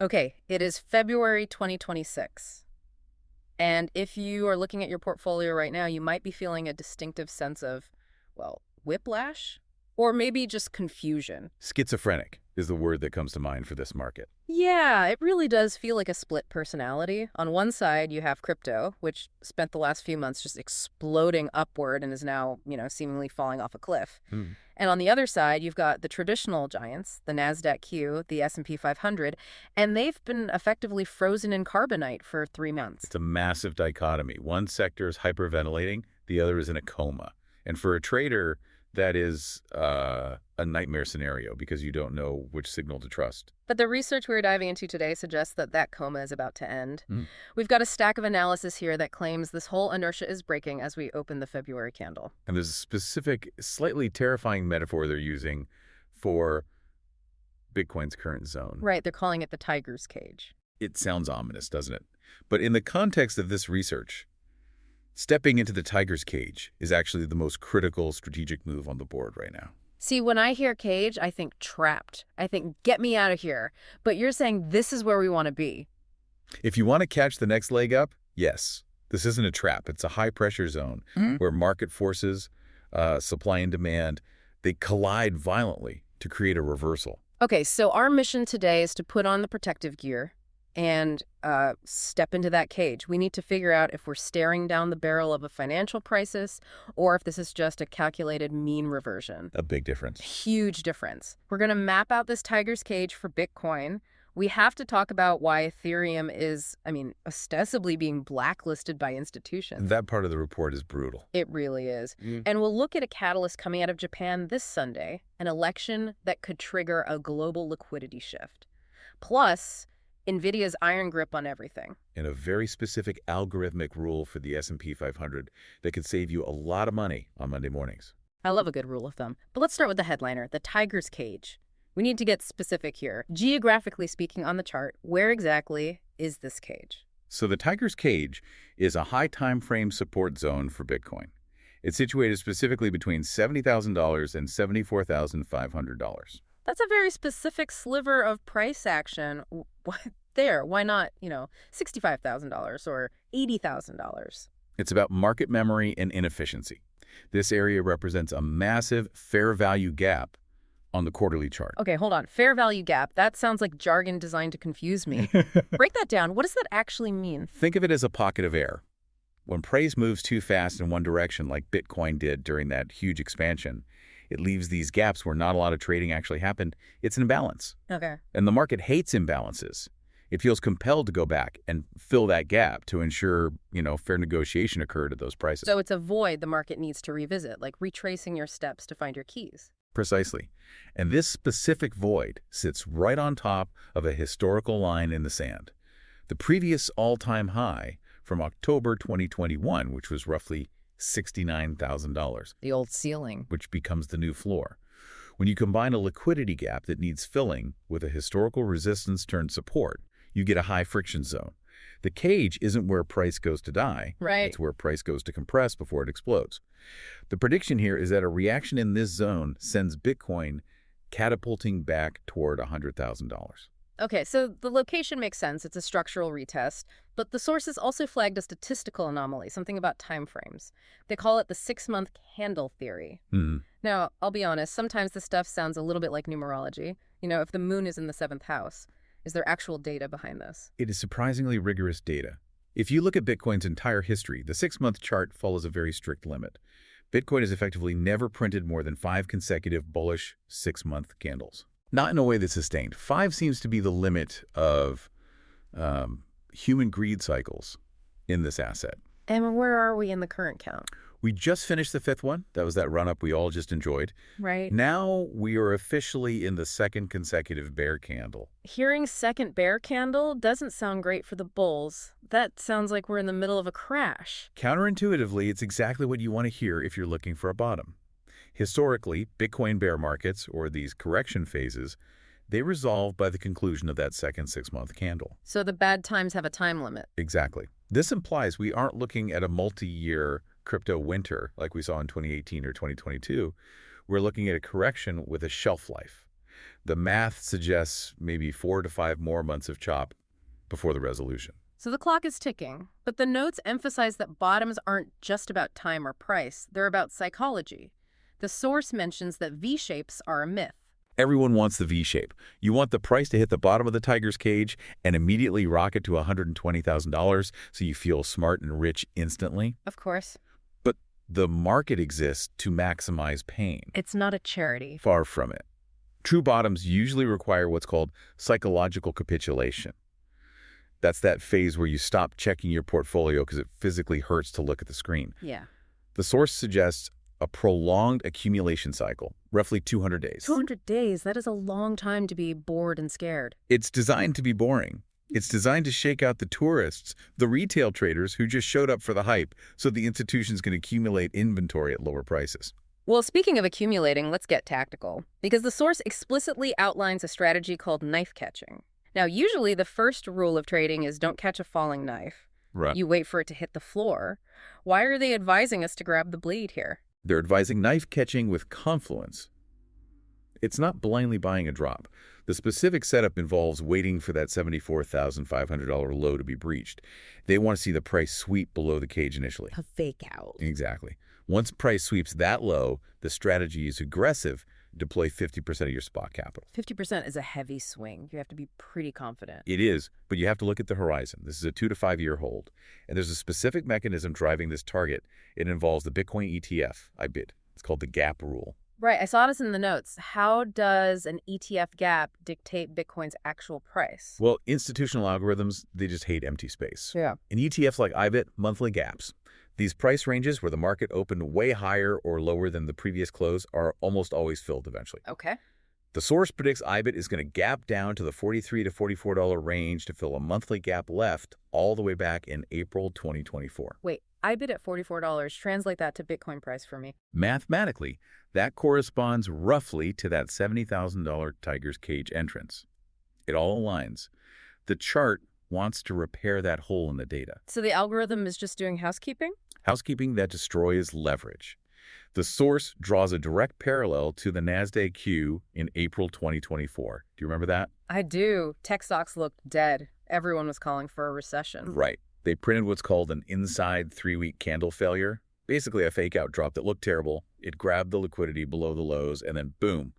Okay, it is February 2026. And if you are looking at your portfolio right now, you might be feeling a distinctive sense of, well, whiplash? Or maybe just confusion. Schizophrenic is the word that comes to mind for this market. Yeah, it really does feel like a split personality. On one side, you have crypto, which spent the last few months just exploding upward and is now, seemingly falling off a cliff. Hmm. And on the other side, you've got the traditional giants, the Nasdaq Q, the S&P 500, and they've been effectively frozen in carbonite for 3 months. It's a massive dichotomy. One sector is hyperventilating, the other is in a coma. And for a trader, that is a nightmare scenario because you don't know which signal to trust. But the research we're diving into today suggests that that coma is about to end. Mm. We've got a stack of analysis here that claims this whole inertia is breaking as we open the February candle. And there's a specific, slightly terrifying metaphor they're using for Bitcoin's current zone. Right, they're calling it the tiger's cage. It sounds ominous, doesn't it? But in the context of this research, stepping into the tiger's cage is actually the most critical strategic move on the board right now. See, when I hear cage, I think trapped. I think, get me out of here. But you're saying this is where we want to be. If you want to catch the next leg up, yes. This isn't a trap. It's a high-pressure zone where market forces, supply and demand, they collide violently to create a reversal. Okay, so our mission today is to put on the protective gear and step into that cage. We need to figure out if we're staring down the barrel of a financial crisis or if this is just a calculated mean reversion. A big difference. Huge difference. We're going to map out this tiger's cage for Bitcoin. We have to talk about why Ethereum is, ostensibly being blacklisted by institutions. That part of the report is brutal. It really is. And we'll look at a catalyst coming out of Japan this Sunday, an election that could trigger a global liquidity shift. Plus, NVIDIA's iron grip on everything. And a very specific algorithmic rule for the S&P 500 that could save you a lot of money on Monday mornings. I love a good rule of thumb. But let's start with the headliner, the tiger's cage. We need to get specific here. Geographically speaking on the chart, where exactly is this cage? So the tiger's cage is a high time frame support zone for Bitcoin. It's situated specifically between $70,000 and $74,500. That's a very specific sliver of price action. There, why not, $65,000 or $80,000? It's about market memory and inefficiency. This area represents a massive fair value gap on the quarterly chart. Okay, hold on. Fair value gap. That sounds like jargon designed to confuse me. Break that down. What does that actually mean? Think of it as a pocket of air. When praise moves too fast in one direction, like Bitcoin did during that huge expansion, it leaves these gaps where not a lot of trading actually happened. It's an imbalance. Okay. And the market hates imbalances. It feels compelled to go back and fill that gap to ensure, fair negotiation occurred at those prices. So it's a void the market needs to revisit, like retracing your steps to find your keys. Precisely. And this specific void sits right on top of a historical line in the sand. The previous all-time high from October 2021, which was roughly $69,000. The old ceiling. Which becomes the new floor. When you combine a liquidity gap that needs filling with a historical resistance turned support, you get a high friction zone. The cage isn't where price goes to die. Right. It's where price goes to compress before it explodes. The prediction here is that a reaction in this zone sends Bitcoin catapulting back toward $100,000. Okay, so the location makes sense. It's a structural retest. But the sources also flagged a statistical anomaly, something about timeframes. They call it the 6-month candle theory. Now, I'll be honest, sometimes this stuff sounds a little bit like numerology. If the moon is in the 7th house, is there actual data behind this? It is surprisingly rigorous data. If you look at Bitcoin's entire history, the 6-month chart follows a very strict limit. Bitcoin has effectively never printed more than 5 consecutive bullish 6-month candles. Not in a way that's sustained. 5 seems to be the limit of human greed cycles in this asset. And where are we in the current count? We just finished the 5th one. That was that run-up we all just enjoyed. Right. Now we are officially in the 2nd consecutive bear candle. Hearing second bear candle doesn't sound great for the bulls. That sounds like we're in the middle of a crash. Counterintuitively, it's exactly what you want to hear if you're looking for a bottom. Historically, Bitcoin bear markets, or these correction phases, they resolve by the conclusion of that 2nd 6-month candle. So the bad times have a time limit. Exactly. This implies we aren't looking at a multi-year crypto winter like we saw in 2018 or 2022. We're looking at a correction with a shelf life. The math suggests maybe 4 to 5 more months of chop before the resolution. So the clock is ticking, but the notes emphasize that bottoms aren't just about time or price. They're about psychology. The source mentions that V-shapes are a myth. Everyone wants the V-shape. You want the price to hit the bottom of the tiger's cage and immediately rocket to $120,000 so you feel smart and rich instantly. Of course. But the market exists to maximize pain. It's not a charity. Far from it. True bottoms usually require what's called psychological capitulation. That's that phase where you stop checking your portfolio because it physically hurts to look at the screen. Yeah. The source suggests a prolonged accumulation cycle, roughly 200 days. 200 days? That is a long time to be bored and scared. It's designed to be boring. It's designed to shake out the tourists, the retail traders who just showed up for the hype, so the institutions can accumulate inventory at lower prices. Well, speaking of accumulating, let's get tactical, because the source explicitly outlines a strategy called knife catching. Now, usually the first rule of trading is don't catch a falling knife. Right. You wait for it to hit the floor. Why are they advising us to grab the bleed here? They're advising knife catching with confluence. It's not blindly buying a drop. The specific setup involves waiting for that $74,500 low to be breached. They want to see the price sweep below the cage initially. A fake out. Exactly. Once price sweeps that low, the strategy is aggressive. Deploy 50% of your spot capital. 50% is a heavy swing. You have to be pretty confident. It is, but you have to look at the horizon. This is a 2 to 5 year hold. And there's a specific mechanism driving this target. It involves the Bitcoin ETF, IBIT. It's called the gap rule. Right, I saw this in the notes. How does an ETF gap dictate Bitcoin's actual price? Well, institutional algorithms, they just hate empty space. Yeah. In ETFs like IBIT, monthly gaps. These price ranges where the market opened way higher or lower than the previous close are almost always filled eventually. Okay. The source predicts IBIT is going to gap down to the $43 to $44 range to fill a monthly gap left all the way back in April 2024. Wait, IBIT at $44. Translate that to Bitcoin price for me. Mathematically, that corresponds roughly to that $70,000 tiger's cage entrance. It all aligns. The chart wants to repair that hole in the data. So the algorithm is just doing housekeeping? Housekeeping that destroys leverage. The source draws a direct parallel to the Nasdaq Q in April 2024. Do you remember that? I do. Tech stocks looked dead. Everyone was calling for a recession. Right. They printed what's called an inside 3-week candle failure. Basically a fake out drop that looked terrible. It grabbed the liquidity below the lows and then boom,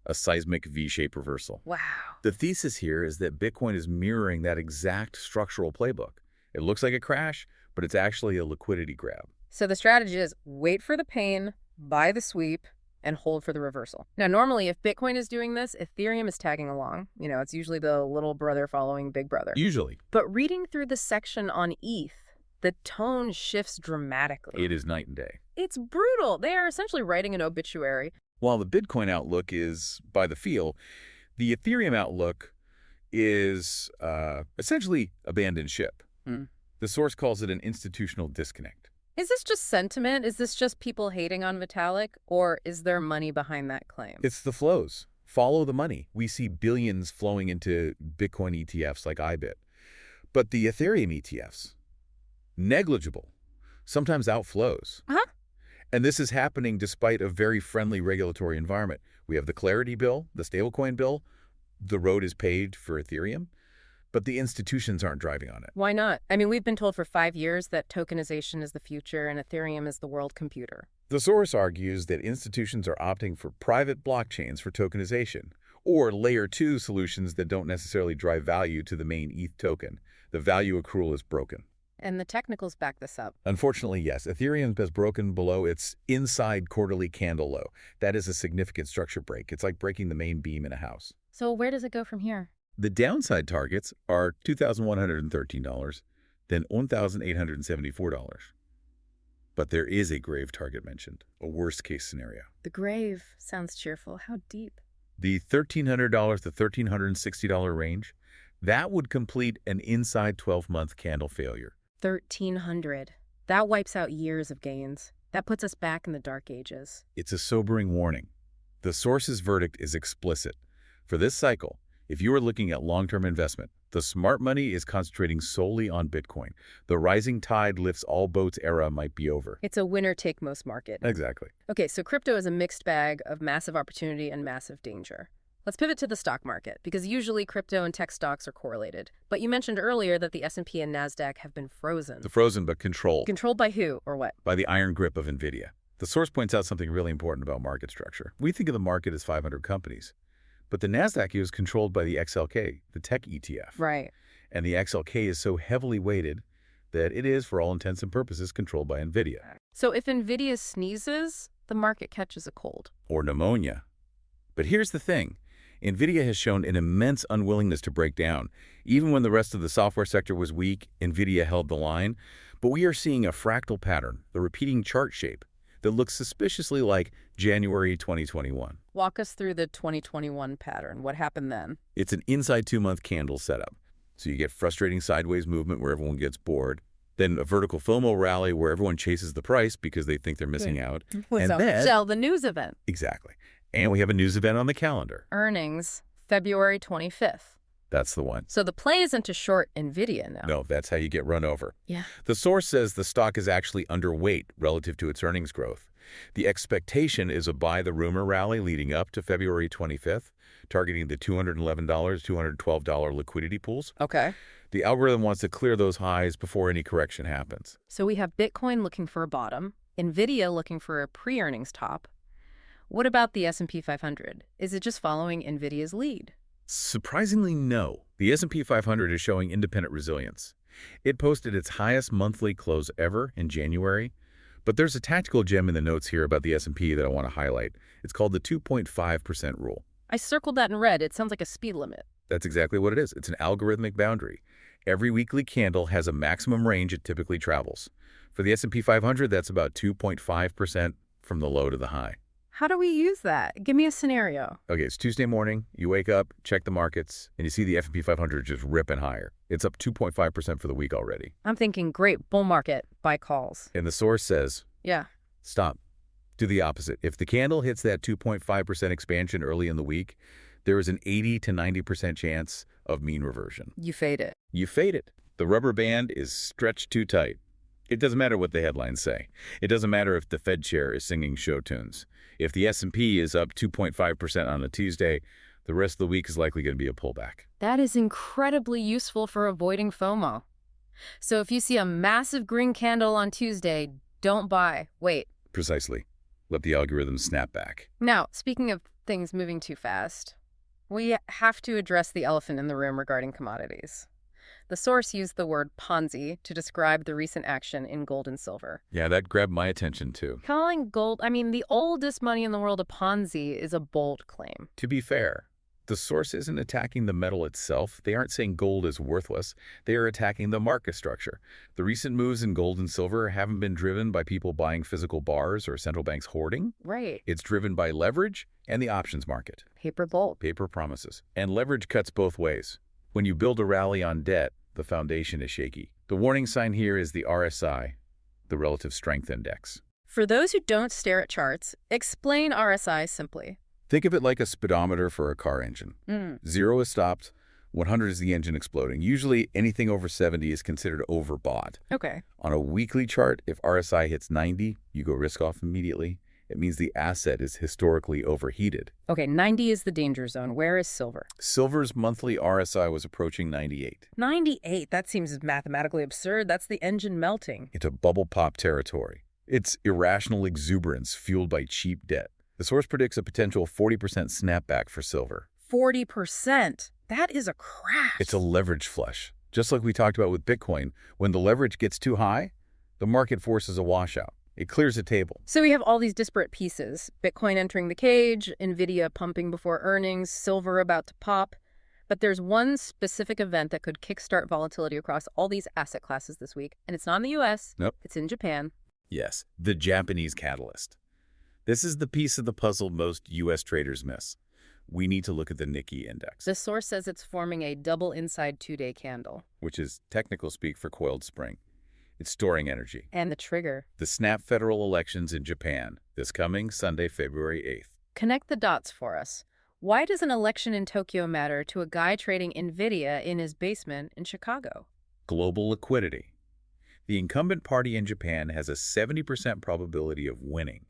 a seismic V-shaped reversal. Wow. The thesis here is that Bitcoin is mirroring that exact structural playbook. It looks like a crash, but it's actually a liquidity grab. So the strategy is wait for the pain, buy the sweep, and hold for the reversal. Now, normally, if Bitcoin is doing this, Ethereum is tagging along. You know, it's usually the little brother following big brother. Usually. But reading through the section on ETH, the tone shifts dramatically. It is night and day. It's brutal. They are essentially writing an obituary. While the Bitcoin outlook is by the feel, the Ethereum outlook is essentially abandoned ship. The source calls it an institutional disconnect. Is this just sentiment? Is this just people hating on Vitalik? Or is there money behind that claim? It's the flows. Follow the money. We see billions flowing into Bitcoin ETFs like IBIT. But the Ethereum ETFs, negligible, sometimes outflows. Huh? And this is happening despite a very friendly regulatory environment. We have the Clarity bill, the stablecoin bill. The road is paved for Ethereum, but the institutions aren't driving on it. Why not? I mean, we've been told for 5 years that tokenization is the future and Ethereum is the world computer. The source argues that institutions are opting for private blockchains for tokenization, or layer 2 solutions that don't necessarily drive value to the main ETH token. The value accrual is broken. And the technicals back this up. Unfortunately, yes. Ethereum has broken below its inside quarterly candle low. That is a significant structure break. It's like breaking the main beam in a house. So where does it go from here? The downside targets are $2,113, then $1,874. But there is a grave target mentioned, a worst-case scenario. The grave sounds cheerful. How deep? The $1,300 to $1,360 range, that would complete an inside 12-month candle failure. 1,300. That wipes out years of gains. That puts us back in the dark ages. It's a sobering warning. The source's verdict is explicit. For this cycle, if you are looking at long-term investment, the smart money is concentrating solely on Bitcoin. The rising tide lifts all boats era might be over. It's a winner-take-most market. Exactly. Okay, so crypto is a mixed bag of massive opportunity and massive danger. Let's pivot to the stock market, because usually crypto and tech stocks are correlated. But you mentioned earlier that the S&P and Nasdaq have been frozen. The frozen but controlled. Controlled by who or what? By the iron grip of NVIDIA. The source points out something really important about market structure. We think of the market as 500 companies, but the Nasdaq is controlled by the XLK, the tech ETF. Right. And the XLK is so heavily weighted that it is, for all intents and purposes, controlled by NVIDIA. So if NVIDIA sneezes, the market catches a cold. Or pneumonia. But here's the thing. NVIDIA has shown an immense unwillingness to break down. Even when the rest of the software sector was weak, NVIDIA held the line. But we are seeing a fractal pattern, the repeating chart shape, that looks suspiciously like January 2021. Walk us through the 2021 pattern. What happened then? It's an inside 2-month candle setup. So you get frustrating sideways movement where everyone gets bored. Then a vertical FOMO rally where everyone chases the price because they think they're missing out. And then sell the news event. Exactly. And we have a news event on the calendar. Earnings, February 25th. That's the one. So the play isn't to short NVIDIA now. No, that's how you get run over. Yeah. The source says the stock is actually underweight relative to its earnings growth. The expectation is a buy the rumor rally leading up to February 25th, targeting the $211, $212 liquidity pools. Okay. The algorithm wants to clear those highs before any correction happens. So we have Bitcoin looking for a bottom, NVIDIA looking for a pre-earnings top. What about the S&P 500? Is it just following NVIDIA's lead? Surprisingly, no. The S&P 500 is showing independent resilience. It posted its highest monthly close ever in January. But there's a tactical gem in the notes here about the S&P that I want to highlight. It's called the 2.5% rule. I circled that in red. It sounds like a speed limit. That's exactly what it is. It's an algorithmic boundary. Every weekly candle has a maximum range it typically travels. For the S&P 500, that's about 2.5% from the low to the high. How do we use that? Give me a scenario. Okay, it's Tuesday morning. You wake up, check the markets, and you see the S&P 500 just ripping higher. It's up 2.5% for the week already. I'm thinking, great, bull market, buy calls. And the source says, yeah, stop. Do the opposite. If the candle hits that 2.5% expansion early in the week, there is an 80 to 90% chance of mean reversion. You fade it. You fade it. The rubber band is stretched too tight. It doesn't matter what the headlines say. It doesn't matter if the Fed chair is singing show tunes. If the S&P is up 2.5% on a Tuesday, the rest of the week is likely going to be a pullback. That is incredibly useful for avoiding FOMO. So if you see a massive green candle on Tuesday, don't buy. Wait. Precisely. Let the algorithm snap back. Now, speaking of things moving too fast, we have to address the elephant in the room regarding commodities. The source used the word Ponzi to describe the recent action in gold and silver. Yeah, that grabbed my attention too. Calling gold, the oldest money in the world, a Ponzi is a bold claim. To be fair, the source isn't attacking the metal itself. They aren't saying gold is worthless. They are attacking the market structure. The recent moves in gold and silver haven't been driven by people buying physical bars or central banks hoarding. Right. It's driven by leverage and the options market. Paper gold. Paper promises. And leverage cuts both ways. When you build a rally on debt, the foundation is shaky. The warning sign here is the RSI, the Relative Strength Index. For those who don't stare at charts, explain RSI simply. Think of it like a speedometer for a car engine. 0 is stopped, 100 is the engine exploding. Usually anything over 70 is considered overbought. Okay. On a weekly chart, if RSI hits 90, you go risk off immediately. It means the asset is historically overheated. Okay, 90 is the danger zone. Where is silver? Silver's monthly RSI was approaching 98. 98? That seems mathematically absurd. That's the engine melting. Into bubble pop territory. It's irrational exuberance fueled by cheap debt. The source predicts a potential 40% snapback for silver. 40%? That is a crash. It's a leverage flush. Just like we talked about with Bitcoin, when the leverage gets too high, the market forces a washout. It clears the table. So we have all these disparate pieces. Bitcoin entering the cage, NVIDIA pumping before earnings, silver about to pop. But there's one specific event that could kickstart volatility across all these asset classes this week. And it's not in the U.S. Nope. It's in Japan. Yes, the Japanese catalyst. This is the piece of the puzzle most U.S. traders miss. We need to look at the Nikkei index. The source says it's forming a double inside 2-day candle. Which is technical speak for coiled spring. It's storing energy. And the trigger. The snap federal elections in Japan, this coming Sunday, February 8th. Connect the dots for us. Why does an election in Tokyo matter to a guy trading NVIDIA in his basement in Chicago? Global liquidity. The incumbent party in Japan has a 70% probability of winning.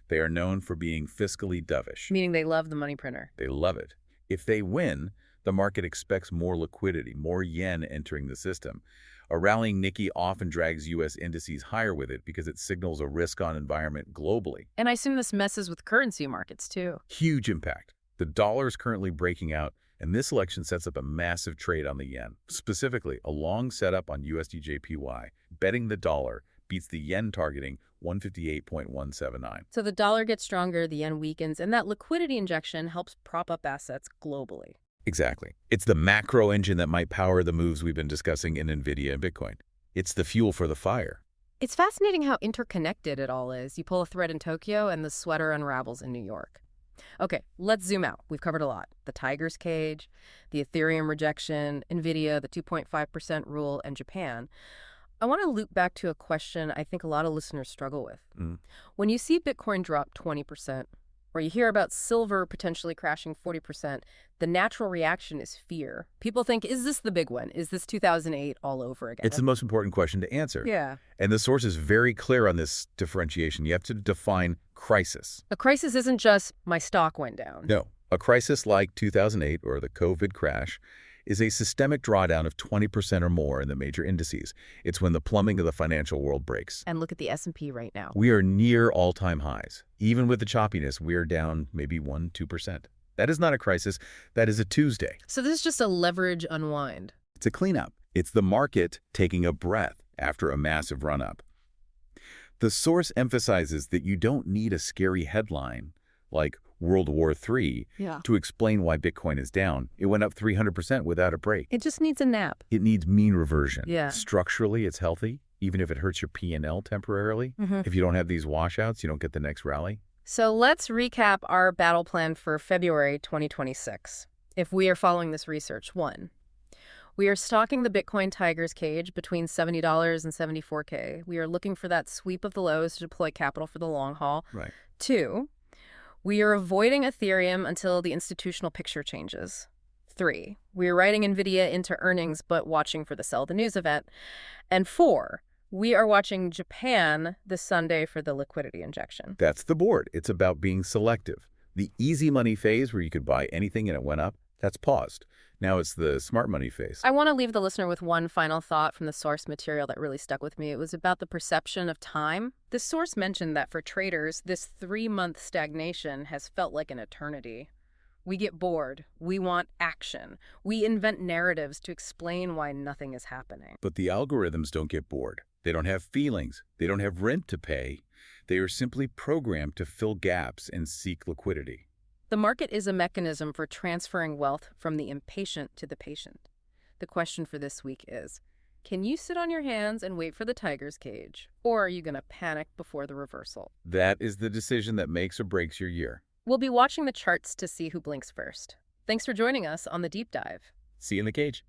They are known for being fiscally dovish. Meaning they love the money printer. They love it. If they win, the market expects more liquidity, more yen entering the system. A rallying Nikkei often drags U.S. indices higher with it because it signals a risk-on environment globally. And I assume this messes with currency markets, too. Huge impact. The dollar is currently breaking out, and this election sets up a massive trade on the yen. Specifically, a long setup on USDJPY, betting the dollar beats the yen targeting 158.179. So the dollar gets stronger, the yen weakens, and that liquidity injection helps prop up assets globally. Exactly. It's the macro engine that might power the moves we've been discussing in NVIDIA and Bitcoin. It's the fuel for the fire. It's fascinating how interconnected it all is. You pull a thread in Tokyo and the sweater unravels in New York. Okay, let's zoom out. We've covered a lot. The tiger's cage, the Ethereum rejection, NVIDIA, the 2.5% rule, and Japan. I want to loop back to a question I think a lot of listeners struggle with. When you see Bitcoin drop 20%, or you hear about silver potentially crashing 40%, the natural reaction is fear. People think, is this the big one? Is this 2008 all over again? It's the most important question to answer. Yeah. And the source is very clear on this differentiation. You have to define crisis. A crisis isn't just my stock went down. No. A crisis like 2008 or the COVID crash is a systemic drawdown of 20% or more in the major indices. It's when the plumbing of the financial world breaks. And look at the S&P right now. We are near all-time highs. Even with the choppiness, we are down maybe 1–2%. That is not a crisis. That is a Tuesday. So this is just a leverage unwind. It's a cleanup. It's the market taking a breath after a massive run-up. The source emphasizes that you don't need a scary headline like World War III to explain why Bitcoin is down. It went up 300% without a break. It just needs a nap. It needs mean reversion. Yeah. Structurally, it's healthy, even if it hurts your P&L temporarily. If you don't have these washouts, you don't get the next rally. So let's recap our battle plan for February 2026. If we are following this research, 1, we are stalking the Bitcoin tiger's cage between $70 and $74K. We are looking for that sweep of the lows to deploy capital for the long haul. Right. 2, we are avoiding Ethereum until the institutional picture changes. 3, we are writing NVIDIA into earnings but watching for the sell the news event. And 4, we are watching Japan this Sunday for the liquidity injection. That's the board. It's about being selective. The easy money phase where you could buy anything and it went up, that's paused. Now it's the smart money phase. I want to leave the listener with one final thought from the source material that really stuck with me. It was about the perception of time. The source mentioned that for traders, this 3-month stagnation has felt like an eternity. We get bored. We want action. We invent narratives to explain why nothing is happening. But the algorithms don't get bored. They don't have feelings. They don't have rent to pay. They are simply programmed to fill gaps and seek liquidity. The market is a mechanism for transferring wealth from the impatient to the patient. The question for this week is, can you sit on your hands and wait for the tiger's cage? Or are you going to panic before the reversal? That is the decision that makes or breaks your year. We'll be watching the charts to see who blinks first. Thanks for joining us on The Deep Dive. See you in the cage.